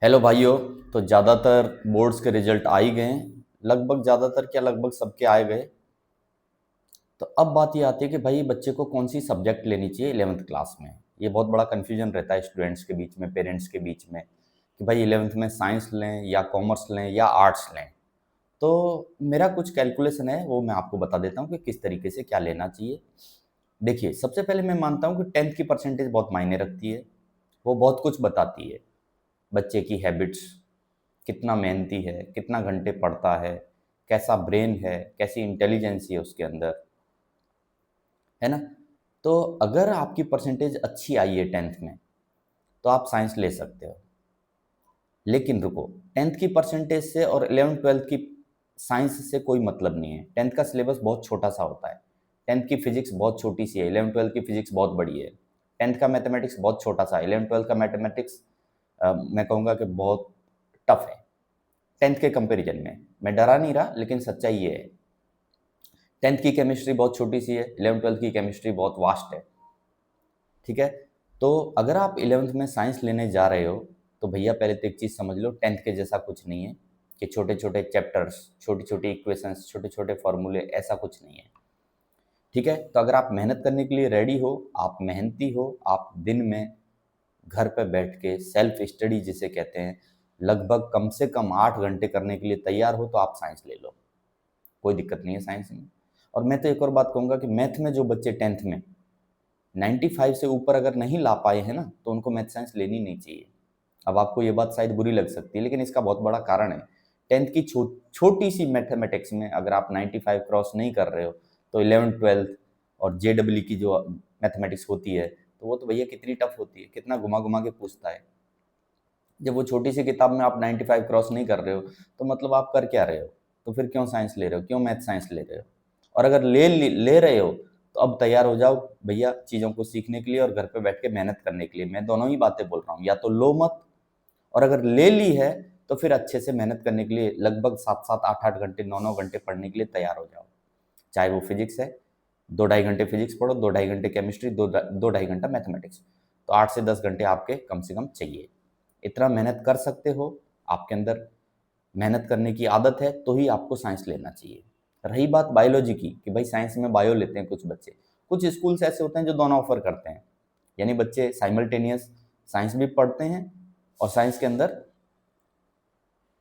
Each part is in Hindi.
हेलो भाइयों। तो ज़्यादातर बोर्ड्स के रिजल्ट आ ही गए हैं। लगभग ज़्यादातर क्या, लगभग सबके आए गए। तो अब बात ये आती है कि भाई बच्चे को कौन सी सब्जेक्ट लेनी चाहिए 11th क्लास में। ये बहुत बड़ा कन्फ्यूजन रहता है स्टूडेंट्स के बीच में, पेरेंट्स के बीच में, कि भाई 11th में साइंस लें या कॉमर्स लें या आर्ट्स लें। तो मेरा कुछ कैलकुलेशन है, वो मैं आपको बता देता हूँ कि किस तरीके से क्या लेना चाहिए। देखिए, सबसे पहले मैं मानता हूँ कि 10th की परसेंटेज बहुत मायने रखती है। वो बहुत कुछ बताती है। बच्चे की हैबिट्स, कितना मेहनती है, कितना घंटे पढ़ता है, कैसा ब्रेन है, कैसी इंटेलिजेंसी है उसके अंदर, है ना। तो अगर आपकी परसेंटेज अच्छी आई है 10th में, तो आप साइंस ले सकते हो। लेकिन रुको, 10th की परसेंटेज से और 11th 12th की साइंस से कोई मतलब नहीं है। 10th का सिलेबस बहुत छोटा सा होता है। 10th की फिजिक्स बहुत छोटी सी है, 11th 12th की फिजिक्स बहुत बड़ी है। 10th का मैथमेटिक्स बहुत छोटा सा है, 11th 12th का मैथमेटिक्स मैं कहूँगा कि बहुत टफ है 10th के कंपैरिजन में। मैं डरा नहीं रहा, लेकिन सच्चाई ये है। 10th की केमिस्ट्री बहुत छोटी सी है, 11th 12th की केमिस्ट्री बहुत वास्ट है। ठीक है। तो अगर आप 11th में साइंस लेने जा रहे हो, तो भैया पहले तो एक चीज़ समझ लो, 10th के जैसा कुछ नहीं है कि छोटे छोटे चैप्टर्स, छोटी छोटी इक्वेशंस, छोटे छोटे फॉर्मूले, ऐसा कुछ नहीं है। ठीक है। तो अगर आप मेहनत करने के लिए रेडी हो, आप मेहनती हो, आप दिन में घर पे बैठ के सेल्फ स्टडी जिसे कहते हैं, लगभग कम से कम 8 घंटे करने के लिए तैयार हो, तो आप साइंस ले लो। कोई दिक्कत नहीं है साइंस में। और मैं तो एक और बात कहूँगा कि मैथ में जो बच्चे 10th में 95 से ऊपर अगर नहीं ला पाए हैं ना, तो उनको मैथ साइंस लेनी नहीं चाहिए। अब आपको ये बात शायद बुरी लग सकती है, लेकिन इसका बहुत बड़ा कारण है। 10th की छोटी सी मैथमेटिक्स में अगर आप 95 क्रॉस नहीं कर रहे हो, तो 11th 12th और JEE की जो मैथमेटिक्स होती है, तो वो तो भैया कितनी टफ होती है, कितना घुमा घुमा के पूछता है। जब वो छोटी सी किताब में आप 95 क्रॉस नहीं कर रहे हो, तो मतलब आप कर क्या रहे हो? तो फिर क्यों साइंस ले रहे हो, क्यों मैथ साइंस ले रहे हो? और अगर ले रहे हो, तो अब तैयार हो जाओ भैया चीज़ों को सीखने के लिए और घर पे बैठ के मेहनत करने के लिए। मैं दोनों ही बातें बोल रहा हूँ, या तो लो मत, और अगर ले ली है तो फिर अच्छे से मेहनत करने के लिए लगभग 7-7, 8-8 घंटे, 9-9 घंटे पढ़ने के लिए तैयार हो जाओ। चाहे वो फिजिक्स है, 2-2.5 घंटे फिजिक्स पढ़ो, 2-2.5 घंटे केमिस्ट्री, 2-2.5 घंटा मैथमेटिक्स। तो 8 से 10 घंटे आपके कम से कम चाहिए। इतना मेहनत कर सकते हो, आपके अंदर मेहनत करने की आदत है, तो ही आपको साइंस लेना चाहिए। रही बात बायोलॉजी की, कि भाई साइंस में बायो लेते हैं कुछ बच्चे, कुछ स्कूल्स ऐसे होते हैं जो दोनों ऑफर करते हैं। यानी बच्चे साइमल्टेनियस साइंस भी पढ़ते हैं और साइंस के अंदर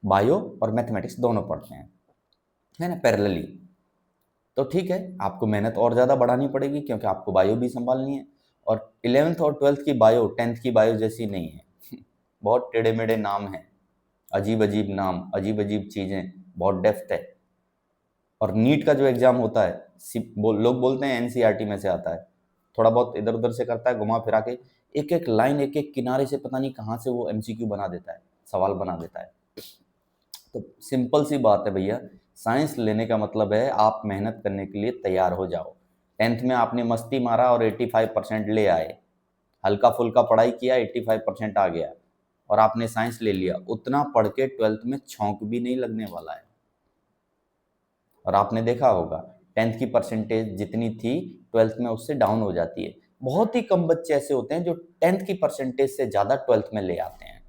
बायो और मैथमेटिक्स दोनों पढ़ते हैं, है ना, पैरेलली। तो ठीक है, आपको मेहनत और ज़्यादा बढ़ानी पड़ेगी, क्योंकि आपको बायो भी संभालनी है। और 11th और 12th की बायो 10th की बायो जैसी नहीं है। बहुत टेढ़े मेढ़े नाम हैं, अजीब अजीब नाम, अजीब अजीब चीज़ें, बहुत डेप्थ है। और नीट का जो एग्ज़ाम होता है, लोग बोलते हैं NCERT में से आता है, थोड़ा बहुत इधर उधर से करता है, घुमा फिरा के एक एक लाइन, एक एक किनारे से पता नहीं कहाँ से वो MCQ बना देता है, सवाल बना देता है। तो सिंपल सी बात है भैया, साइंस लेने का मतलब है आप मेहनत करने के लिए तैयार हो जाओ। 10th में आपने मस्ती मारा और 85% ले आए, हल्का फुल्का पढ़ाई किया, 85% आ गया, और आपने साइंस ले लिया, उतना पढ़ के 12th में छौंक भी नहीं लगने वाला है। और आपने देखा होगा 10th की परसेंटेज जितनी थी 12th में उससे डाउन हो जाती है। बहुत ही कम बच्चे ऐसे होते हैं जो 10th की परसेंटेज से ज़्यादा 12th में ले आते हैं।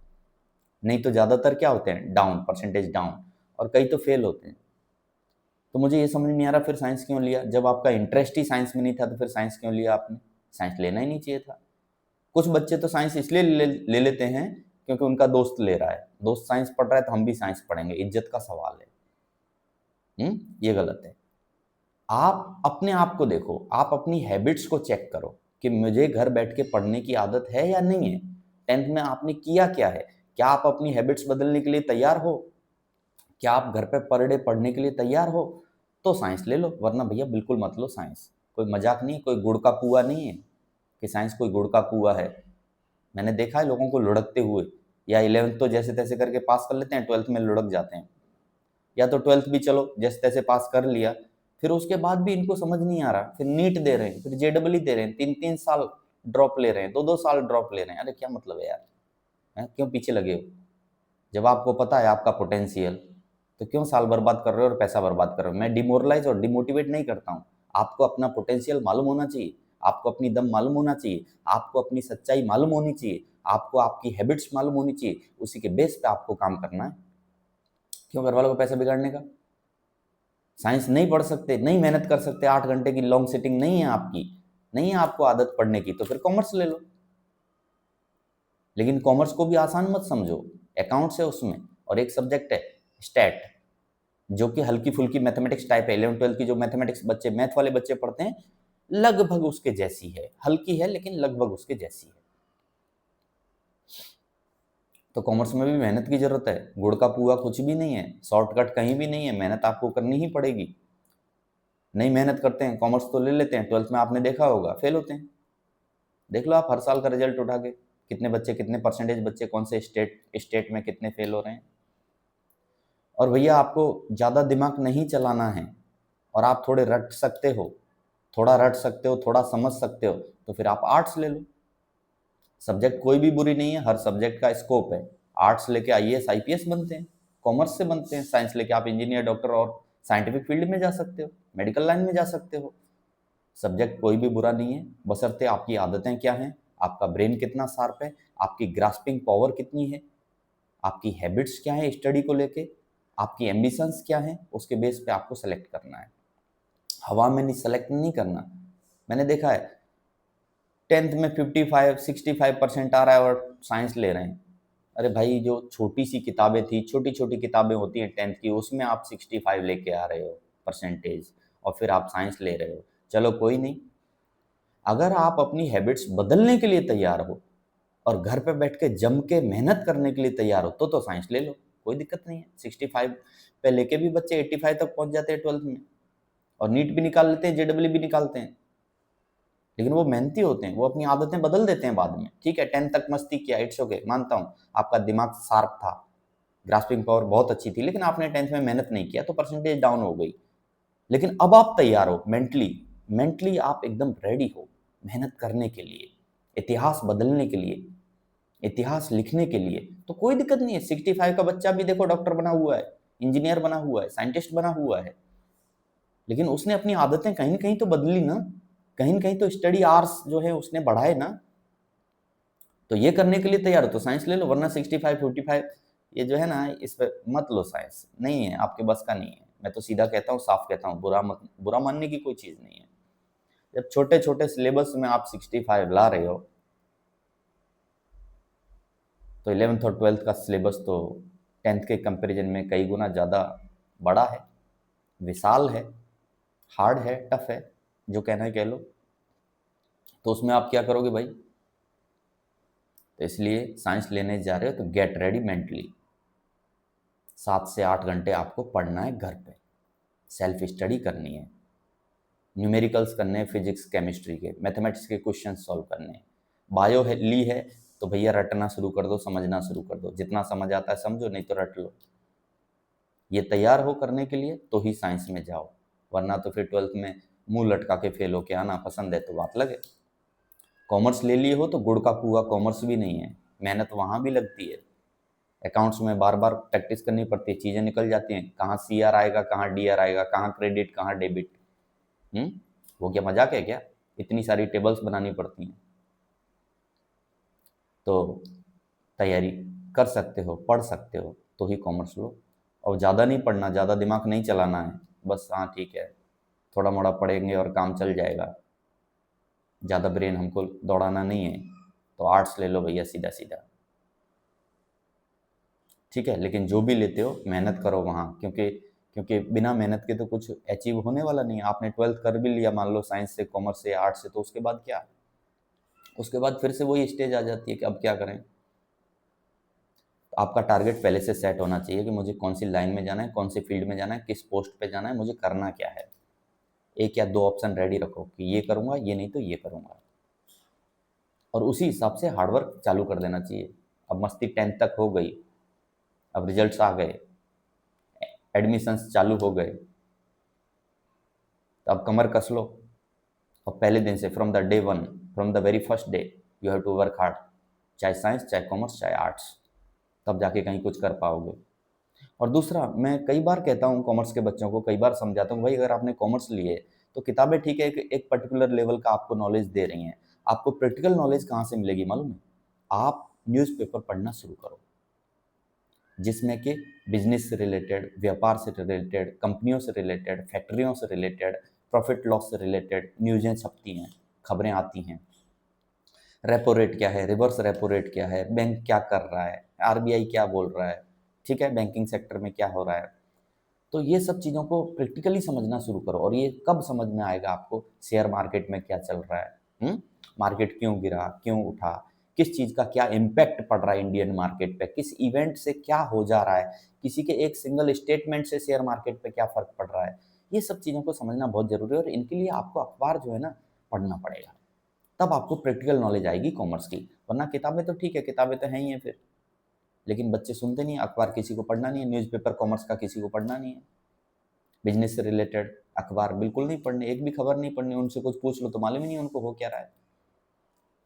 नहीं तो ज़्यादातर क्या होते हैं, डाउन, परसेंटेज डाउन, और कई तो फेल होते हैं। तो मुझे ये समझ नहीं आ रहा फिर साइंस क्यों लिया, जब आपका इंटरेस्ट ही साइंस में नहीं था, तो फिर साइंस क्यों लिया आपने? साइंस लेना ही नहीं चाहिए था। कुछ बच्चे तो साइंस इसलिए ले लेते हैं क्योंकि उनका दोस्त ले रहा है, दोस्त साइंस पढ़ रहा है तो हम भी साइंस पढ़ेंगे, इज्जत का सवाल है। ये गलत है। आप अपने आप को देखो, आप अपनी हैबिट्स को चेक करो कि मुझे घर बैठ के पढ़ने की आदत है या नहीं है। 10th में आपने किया क्या है? क्या आप अपनी हैबिट्स बदलने के लिए तैयार हो? क्या आप घर पे पर डे पढ़ने के लिए तैयार हो? तो साइंस ले लो, वरना भैया बिल्कुल मत लो साइंस। कोई मजाक नहीं, कोई गुड़ का कुआं नहीं है कि साइंस कोई गुड़ का कुआं है। मैंने देखा है लोगों को लुढ़कते हुए, या 11th तो जैसे तैसे करके पास कर लेते हैं, 12th में लुढ़क जाते हैं। या तो 12th भी चलो जैसे तैसे पास कर लिया, फिर उसके बाद भी इनको समझ नहीं आ रहा, फिर नीट दे रहे हैं, फिर JEE दे रहे हैं, 3-3 साल ड्रॉप ले रहे हैं, 2-2 साल ड्रॉप ले रहे हैं। अरे क्या मतलब है यार, हैं? क्यों पीछे लगे हो? जब आपको पता है आपका पोटेंशियल, तो क्यों साल बर्बाद कर रहे हो और पैसा बर्बाद कर रहे हो? मैं डिमोरलाइज और डिमोटिवेट नहीं करता हूँ। आपको अपना पोटेंशियल मालूम होना चाहिए, आपको अपनी दम मालूम होना चाहिए, आपको अपनी सच्चाई मालूम होनी चाहिए, आपको आपकी हैबिट्स मालूम होनी चाहिए, उसी के बेस पे आपको काम करना है। क्यों घर वालों को पैसा बिगाड़ने का? साइंस नहीं पढ़ सकते, नहीं मेहनत कर सकते, 8 घंटे की लॉन्ग सिटिंग नहीं है आपकी, नहीं है आपको आदत पढ़ने की, तो फिर कॉमर्स ले लो। लेकिन कॉमर्स को भी आसान मत समझो, अकाउंट्स है उसमें, और एक सब्जेक्ट है स्टैट, जो कि हल्की फुल्की मैथमेटिक्स टाइप है। 11वीं 12वीं की जो मैथमेटिक्स बच्चे, मैथ वाले बच्चे पढ़ते हैं, लगभग उसके जैसी है, हल्की है लेकिन लगभग उसके जैसी है। तो कॉमर्स में भी मेहनत की जरूरत है, गुड़ का पुआ कुछ भी नहीं है, शॉर्टकट कहीं भी नहीं है, मेहनत आपको करनी ही पड़ेगी। नहीं मेहनत करते हैं, कॉमर्स तो ले लेते हैं, 12th में आपने देखा होगा फेल होते हैं। देख लो आप हर साल का रिजल्ट उठा के, कितने बच्चे, कितने परसेंटेज बच्चे कौन से स्टेट में कितने फेल हो रहे हैं। और भैया आपको ज़्यादा दिमाग नहीं चलाना है, और आप थोड़े रट सकते हो, थोड़ा रट सकते हो, थोड़ा समझ सकते हो, तो फिर आप आर्ट्स ले लो। सब्जेक्ट कोई भी बुरी नहीं है, हर सब्जेक्ट का स्कोप है। आर्ट्स लेके आईएएस आईपीएस बनते हैं, कॉमर्स से बनते हैं, साइंस लेके आप इंजीनियर डॉक्टर और साइंटिफिक फील्ड में जा सकते हो, मेडिकल लाइन में जा सकते हो। सब्जेक्ट कोई भी बुरा नहीं है, बशर्ते आपकी आदतें क्या हैं, आपका ब्रेन कितना शार्प है, आपकी ग्रास्पिंग पावर कितनी है, आपकी हैबिट्स क्या है स्टडी को लेके, आपकी एम्बिशंस क्या है, उसके बेस पे आपको सेलेक्ट करना है। हवा में नहीं सेलेक्ट नहीं करना। मैंने देखा है 10th में 55-65% आ रहा है और साइंस ले रहे हैं। अरे भाई, जो छोटी सी किताबें थी, छोटी छोटी किताबें होती हैं 10th की, उसमें आप 65 लेके आ रहे हो परसेंटेज, और फिर आप साइंस ले रहे हो। चलो कोई नहीं, अगर आप अपनी हैबिट्स बदलने के लिए तैयार हो और घर पे बैठ के जम के मेहनत करने के लिए तैयार हो, तो साइंस ले लो, कोई दिक्कत नहीं है। 65 पे लेके भी बच्चे 85 तक पहुंच जाते हैं 12th में, और नीट भी निकाल लेते हैं, जेडब्ल्यू भी निकालते हैं। लेकिन वो मेहनती होते हैं, वो अपनी आदतें बदल देते हैं बाद में। ठीक है, 10th तक मस्ती किया, इट्स ओके, मानता हूँ आपका दिमाग शार्प था, ग्रास्पिंग पावर बहुत अच्छी थी, लेकिन आपने 10th में मेहनत नहीं किया तो परसेंटेज डाउन हो गई। लेकिन अब आप तैयार हो मेंटली, मेंटली आप एकदम रेडी हो मेहनत करने के लिए, इतिहास बदलने के लिए, इतिहास लिखने के लिए, तो कोई दिक्कत नहीं है। 65 का बच्चा भी देखो डॉक्टर बना हुआ है, इंजीनियर बना हुआ है, साइंटिस्ट बना हुआ है, लेकिन उसने अपनी आदतें कहीं न कहीं तो बदली ना, कहीं न कहीं तो स्टडी आवर्स जो है उसने बढ़ाए ना। तो ये करने के लिए तैयार हो तो साइंस ले लो, वरना 65 55 ये जो है ना, इस पे मत लो, साइंस नहीं है आपके बस का, नहीं है। मैं तो सीधा कहता हूँ, साफ कहता हूँ, बुरा मानने की कोई चीज़ नहीं है। जब छोटे छोटे सिलेबस में आप 65 ला रहे हो, तो 11th और 12th का सिलेबस तो 10th के कंपैरिजन में कई गुना ज़्यादा बड़ा है, विशाल है, हार्ड है, टफ है, जो कहना है कह लो। तो उसमें आप क्या करोगे भाई? तो इसलिए साइंस लेने जा रहे हो तो गेट रेडी मेंटली। 7 से 8 घंटे आपको पढ़ना है घर पे, सेल्फ स्टडी करनी है, न्यूमेरिकल्स करने हैं, फिजिक्स केमिस्ट्री के, मैथमेटिक्स के क्वेश्चन सॉल्व करने हैं। बायो है ली है तो भैया रटना शुरू कर दो, समझना शुरू कर दो, जितना समझ आता है समझो, नहीं तो रट लो। ये तैयार हो करने के लिए तो ही साइंस में जाओ, वरना तो फिर 12th में मुंह लटका के फेल होके आना पसंद है तो बात लगे। कॉमर्स ले लिए हो तो गुड़ का पुआ कॉमर्स भी नहीं है, मेहनत वहाँ भी लगती है। अकाउंट्स में बार बार प्रैक्टिस करनी पड़ती है, चीज़ें निकल जाती हैं, कहाँ सी आर आएगा, कहाँ डी आर आएगा, कहाँ क्रेडिट, कहाँ डेबिट। वो क्या मजाक है क्या? इतनी सारी टेबल्स बनानी पड़ती हैं। तो तैयारी कर सकते हो, पढ़ सकते हो तो ही कॉमर्स लो। और ज़्यादा नहीं पढ़ना, ज़्यादा दिमाग नहीं चलाना है, बस हाँ ठीक है, थोड़ा मोड़ा पढ़ेंगे और काम चल जाएगा, ज़्यादा ब्रेन हमको दौड़ाना नहीं है, तो आर्ट्स ले लो भैया सीधा सीधा। ठीक है, लेकिन जो भी लेते हो मेहनत करो वहाँ, क्योंकि क्योंकि बिना मेहनत के तो कुछ अचीव होने वाला नहीं है। आपने 12th कर भी लिया मान लो, साइंस से, कॉमर्स से, आर्ट्स से, तो उसके बाद क्या? उसके बाद फिर से वही स्टेज आ जाती है कि अब क्या करें। तो आपका टारगेट पहले से सेट होना चाहिए कि मुझे कौन सी लाइन में जाना है, कौन सी फील्ड में जाना है, किस पोस्ट पे जाना है, मुझे करना क्या है। एक या दो ऑप्शन रेडी रखो कि ये करूँगा, ये नहीं तो ये करूँगा, और उसी हिसाब से हार्डवर्क चालू कर देना चाहिए। अब मस्ती 10th तक हो गई, अब रिजल्ट्स आ गए, एडमिशन्स चालू हो गए, तो अब कमर कस लो और पहले दिन से, from the day one, from the very first day you have to work hard, चाहे साइंस, चाहे कॉमर्स, चाहे आर्ट्स, तब जाके कहीं कुछ कर पाओगे। और दूसरा, मैं कई बार कहता हूँ कॉमर्स के बच्चों को, कई बार समझाता हूँ, भाई अगर आपने कॉमर्स ली है तो किताबें ठीक है, एक पर्टिकुलर लेवल का आपको नॉलेज दे रही हैं, आपको प्रैक्टिकल नॉलेज कहाँ से मिलेगी मालूम है? आप न्यूज़पेपर पढ़ना शुरू करो, जिसमें कि बिजनेस से रिलेटेड, व्यापार से रिलेटेड, कंपनियों से रिलेटेड, फैक्ट्रियों से रिलेटेड, प्रॉफिट लॉस से रिलेटेड न्यूज़ें छपती हैं, खबरें आती हैं। रेपो रेट क्या है, रिवर्स रेपो रेट क्या है, बैंक क्या कर रहा है, आरबीआई क्या बोल रहा है, ठीक है, बैंकिंग सेक्टर में क्या हो रहा है। तो ये सब चीज़ों को प्रैक्टिकली समझना शुरू करो। और ये कब समझ में आएगा आपको, शेयर मार्केट में क्या चल रहा है, मार्केट क्यों गिरा, क्यों उठा, किस चीज़ का क्या इम्पैक्ट पड़ रहा है इंडियन मार्केट पे, किस इवेंट से क्या हो जा रहा है, किसी के एक सिंगल स्टेटमेंट से शेयर मार्केट पे क्या फ़र्क पड़ रहा है। ये सब चीज़ों को समझना बहुत ज़रूरी है और इनके लिए आपको अखबार जो है ना पढ़ना पड़ेगा, तब आपको प्रैक्टिकल नॉलेज आएगी कॉमर्स की। वरना किताबें तो ठीक है, किताबें तो हैं ही हैं फिर, लेकिन बच्चे सुनते नहीं, अखबार किसी को पढ़ना नहीं है, न्यूज़पेपर कॉमर्स का किसी को पढ़ना नहीं है, बिजनेस से रिलेटेड अखबार बिल्कुल नहीं पढ़ने, एक भी खबर नहीं पढ़नी। उनसे कुछ पूछ लो तो मालूम ही नहीं उनको हो क्या रहा है।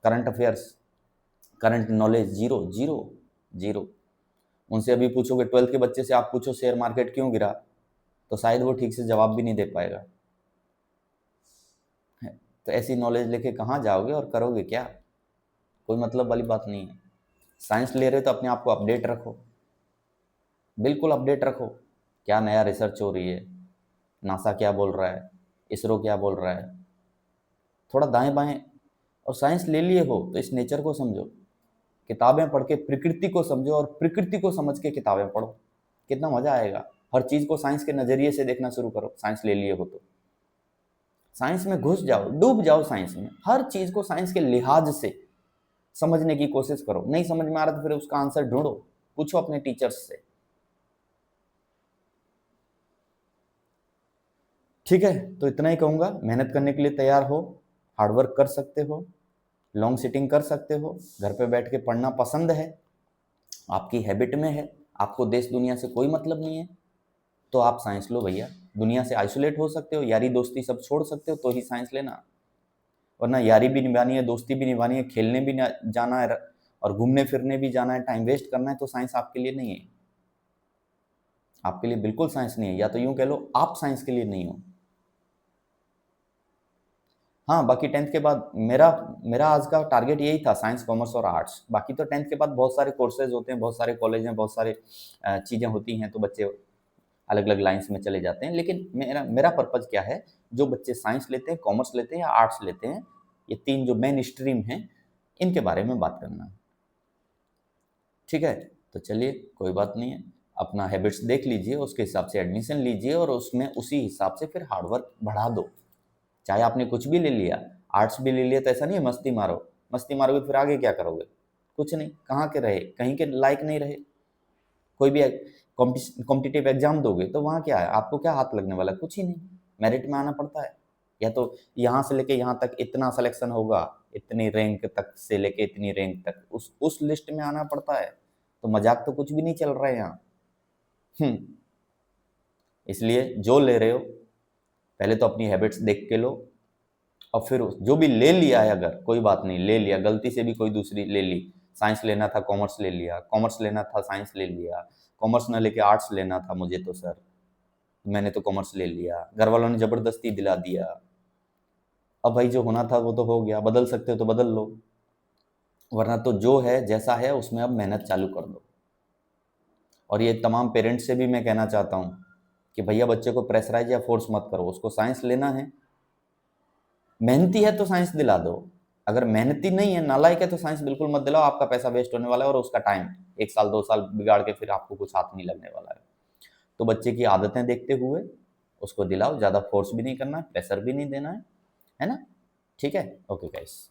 Current affairs, current knowledge zero zero zero. उनसे अभी पूछोगे 12th के बच्चे से, आप पूछो शेयर मार्केट क्यों गिरा, तो शायद वो ठीक से जवाब भी नहीं दे पाएगा। तो ऐसी नॉलेज लेके कहाँ जाओगे और करोगे क्या, कोई मतलब वाली बात नहीं है। साइंस ले रहे हो तो अपने आप को अपडेट रखो, बिल्कुल अपडेट रखो, क्या नया रिसर्च हो रही है, नासा क्या बोल रहा है, इसरो क्या बोल रहा है, थोड़ा दाएं बाएं। और साइंस ले लिए हो तो इस नेचर को समझो, किताबें पढ़ के प्रकृति को समझो और प्रकृति को समझ के किताबें पढ़ो, कितना मजा आएगा। हर चीज़ को साइंस के नज़रिए से देखना शुरू करो, साइंस ले लिए हो तो साइंस में घुस जाओ, डूब जाओ साइंस में, हर चीज़ को साइंस के लिहाज से समझने की कोशिश करो। नहीं समझ में आ रहा तो फिर उसका आंसर ढूंढो, पूछो अपने टीचर्स से। ठीक है, तो इतना ही कहूँगा, मेहनत करने के लिए तैयार हो, हार्डवर्क कर सकते हो, लॉन्ग सिटिंग कर सकते हो, घर पे बैठ के पढ़ना पसंद है, आपकी हैबिट में है, आपको देश दुनिया से कोई मतलब नहीं है, तो आप साइंस लो भैया। दुनिया से आइसोलेट हो सकते हो, यारी दोस्ती सब छोड़ सकते हो तो ही साइंस लेना, वरना यारी भी निभानी है, दोस्ती भी निभानी है, खेलने भी जाना है और घूमने फिरने भी जाना है, टाइम वेस्ट करना है, तो साइंस आपके लिए नहीं है। आपके लिए बिल्कुल साइंस नहीं है, या तो यूं कह लो आप साइंस के लिए नहीं हो। हाँ, बाकी 10th के बाद मेरा मेरा आज का टारगेट यही था, साइंस कॉमर्स और आर्ट्स। बाकी तो 10th के बाद बहुत सारे कोर्सेज होते हैं, बहुत सारे कॉलेज हैं, बहुत सारे चीज़ें होती हैं, तो बच्चे अलग अलग लाइन्स में चले जाते हैं। लेकिन मेरा मेरा पर्पज़ क्या है, जो बच्चे साइंस लेते हैं, कॉमर्स लेते हैं या आर्ट्स लेते हैं, ये 3 जो मेन स्ट्रीम हैं, इनके बारे में बात करना है। ठीक है, तो चलिए कोई बात नहीं है, अपना हैबिट्स देख लीजिए, उसके हिसाब से एडमिशन लीजिए और उसमें उसी हिसाब से फिर हार्डवर्क बढ़ा दो। चाहे आपने कुछ भी ले लिया, आर्ट्स भी ले लिया, तो ऐसा नहीं है मस्ती मारो, मस्ती मारोगे फिर आगे क्या करोगे, कुछ नहीं, कहाँ के रहे, कहीं के लायक नहीं रहे। कोई भी कॉम्पिटिटिव एग्जाम दोगे तो वहाँ क्या है, आपको क्या हाथ लगने वाला है, कुछ ही नहीं, मेरिट में आना पड़ता है, या तो यहाँ से लेके यहाँ तक इतना सिलेक्शन होगा, इतनी रैंक तक से लेके इतनी रैंक तक उस लिस्ट में आना पड़ता है। तो मजाक तो कुछ भी नहीं चल रहा है यहाँ। इसलिए जो ले रहे हो पहले तो अपनी हैबिट्स देख के लो, और फिर जो भी ले लिया है, अगर कोई बात नहीं, ले लिया गलती से भी कोई दूसरी ले ली, साइंस लेना था कॉमर्स ले लिया, कॉमर्स लेना था साइंस ले लिया, कॉमर्स ना लेके आर्ट्स लेना था मुझे तो सर, मैंने तो कॉमर्स ले लिया, घर वालों ने ज़बरदस्ती दिला दिया। अब भाई जो होना था वो तो हो गया, बदल सकते हो तो बदल लो, वरना तो जो है जैसा है उसमें अब मेहनत चालू कर दो। और ये तमाम पेरेंट्स से भी मैं कहना चाहता हूँ कि भैया बच्चे को प्रेशराइज या फोर्स मत करो, उसको साइंस लेना है, मेहनती है तो साइंस दिला दो, अगर मेहनती नहीं है, नालायक है, तो साइंस बिल्कुल मत दिलाओ, आपका पैसा वेस्ट होने वाला है और उसका टाइम 1 साल 2 साल बिगाड़ के फिर आपको कुछ हाथ नहीं लगने वाला है। तो बच्चे की आदतें देखते हुए उसको दिलाओ, ज़्यादा फोर्स भी नहीं करना है, प्रेशर भी नहीं देना है ना। ठीक है, ओके गाइस।